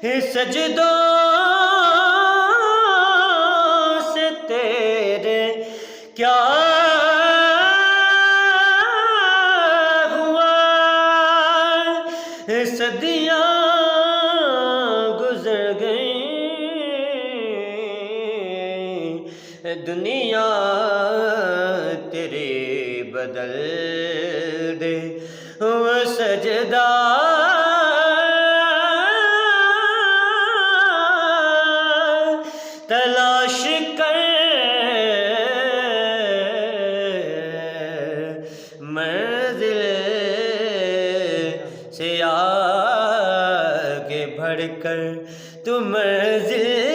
सजदों से तेरे क्या हुआ। सदियाँ गुजर गईं, दुनिया तेरी बदल दे। वो सजदा तलाश कर मंजिल से आगे बढ़कर, तू मंजिल